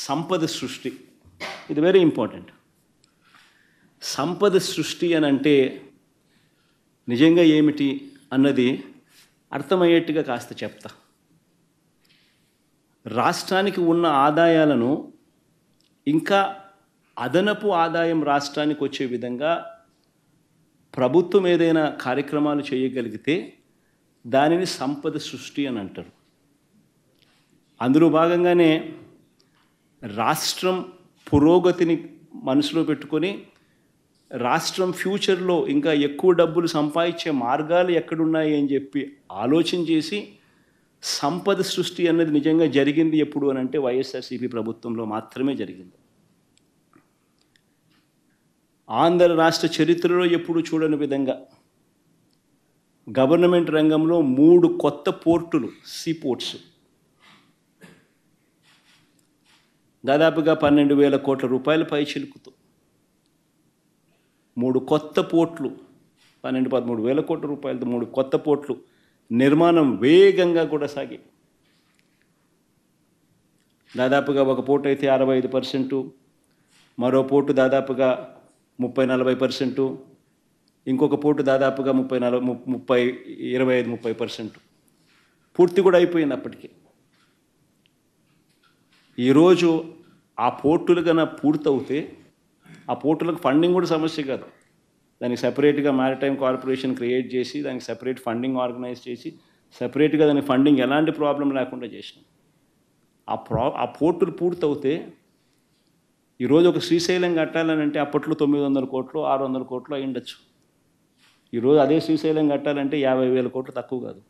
సంపద సృష్టి. ఇది వెరీ ఇంపార్టెంట్. సంపద సృష్టి అని అంటే నిజంగా ఏమిటి అన్నది అర్థమయ్యేట్టుగా కాస్త చెప్తా. రాష్ట్రానికి ఉన్న ఆదాయాలను ఇంకా అదనపు ఆదాయం రాష్ట్రానికి వచ్చే విధంగా ప్రభుత్వం ఏదైనా కార్యక్రమాలు చేయగలిగితే దానిని సంపద సృష్టి అని అంటారు. అందులో భాగంగానే రాష్ట్రం పురోగతిని మనసులో పెట్టుకొని రాష్ట్రం ఫ్యూచర్లో ఇంకా ఎక్కువ డబ్బులు సంపాదించే మార్గాలు ఎక్కడున్నాయి అని చెప్పి ఆలోచన చేసి సంపద సృష్టి అన్నది నిజంగా జరిగింది ఎప్పుడు అని అంటే వైఎస్ఆర్సీపీ ప్రభుత్వంలో మాత్రమే జరిగింది. ఆంధ్ర రాష్ట్ర చరిత్రలో ఎప్పుడు చూడని విధంగా గవర్నమెంట్ రంగంలో 3 కొత్త పోర్టులు, సీపోర్ట్స్, దాదాపుగా 12,000 కోట్ల రూపాయల పైచిలుకుతో 3 కొత్త పోర్ట్లు, 12-13 వేల కోట్ల రూపాయలతో 3 కొత్త పోర్ట్లు నిర్మాణం వేగంగా కూడా సాగి దాదాపుగా ఒక పోర్టు అయితే 65%, మరో పోర్టు దాదాపుగా 30-40%, ఇంకొక పోర్టు దాదాపుగా 25-30% పూర్తి కూడా అయిపోయింది అప్పటికి. ఈరోజు ఆ పోర్టులు కన్నా పూర్తవుతే ఆ పోర్టులకు ఫండింగ్ కూడా సమస్య కాదు. దానికి సపరేట్గా మ్యారిటైమ్ కార్పొరేషన్ క్రియేట్ చేసి దానికి సపరేట్ ఫండింగ్ ఆర్గనైజ్ చేసి సపరేట్గా దానికి ఫండింగ్ ఎలాంటి ప్రాబ్లం లేకుండా చేసినాం. ఆ పోర్టులు పూర్తవుతే ఈరోజు ఒక శ్రీశైలం కట్టాలని అంటే అప్పట్లో 900 కోట్లు 600 కోట్లు అయి ఉండొచ్చు. ఈరోజు అదే శ్రీశైలం కట్టాలంటే 50,000 కోట్లు తక్కువ కాదు.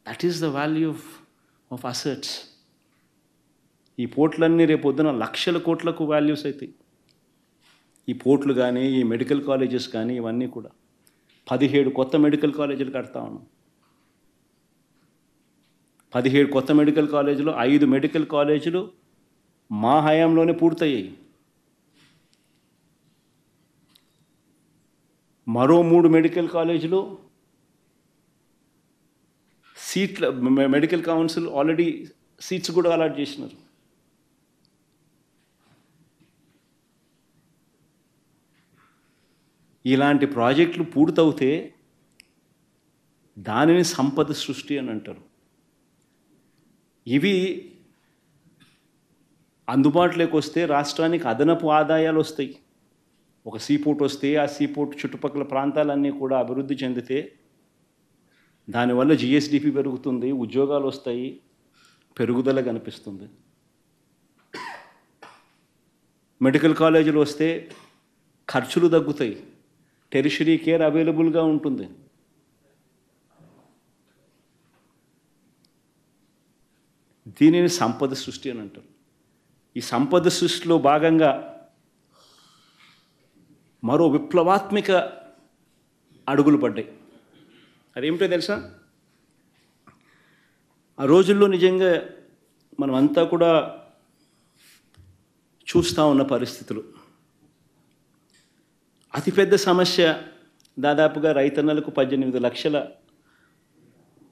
That is the value of assets. ఈ పోర్టులన్నీ రేపు పొద్దున లక్షల కోట్లకు వాల్యూస్ అవుతాయి. ఈ పోర్టులు కానీ ఈ మెడికల్ కాలేజెస్ కానీ ఇవన్నీ కూడా 17 కొత్త మెడికల్ కాలేజీలు కడతా ఉన్నాం. 17 కొత్త మెడికల్ కాలేజీలు, 5 మెడికల్ కాలేజీలు మా హయాంలోనే పూర్తయ్యాయి. మరో 3 మెడికల్ కాలేజీలు సీట్ల మెడికల్ కౌన్సిల్ ఆల్రెడీ సీట్స్ కూడా అలాట్ చేసినారు. ఇలాంటి ప్రాజెక్టులు పూర్తవుతే దానిని సంపద సృష్టి అని అంటారు. ఇవి అందుబాటులోకి వస్తే రాష్ట్రానికి అదనపు ఆదాయాలు వస్తాయి. ఒక సీపోర్ట్ వస్తే ఆ సీపోర్ట్ చుట్టుపక్కల ప్రాంతాలన్నీ కూడా అభివృద్ధి చెందితే దానివల్ల జిఎస్డిపి పెరుగుతుంది, ఉద్యోగాలు వస్తాయి, పెరుగుదల కనిపిస్తుంది. మెడికల్ కాలేజీలు వస్తే ఖర్చులు తగ్గుతాయి, టెరిషరీ కేర్ అవైలబుల్గా ఉంటుంది. దీనిని సంపద సృష్టి అని అంటారు. ఈ సంపద సృష్టిలో భాగంగా మరో విప్లవాత్మక అడుగులు పడ్డాయి. అదేమిటో తెలుసా? ఆ రోజుల్లో నిజంగా మనమంతా కూడా చూస్తూ ఉన్న పరిస్థితులు. అతిపెద్ద సమస్య దాదాపుగా రైతన్నలకు 18 లక్షల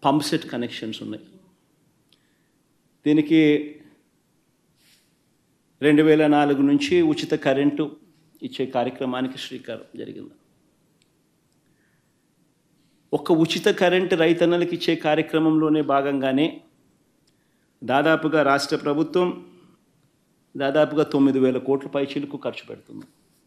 పంప్ సెట్ కనెక్షన్స్ ఉన్నాయి. దీనికి 2004 నుంచి ఉచిత కరెంటు ఇచ్చే కార్యక్రమానికి శ్రీకారం జరిగింది. ఒక ఉచిత కరెంటు రైతన్నలకు ఇచ్చే కార్యక్రమంలోనే భాగంగానే దాదాపుగా రాష్ట్ర ప్రభుత్వం దాదాపుగా 9,000 కోట్ల పైచిలకు ఖర్చు పెడుతుంది.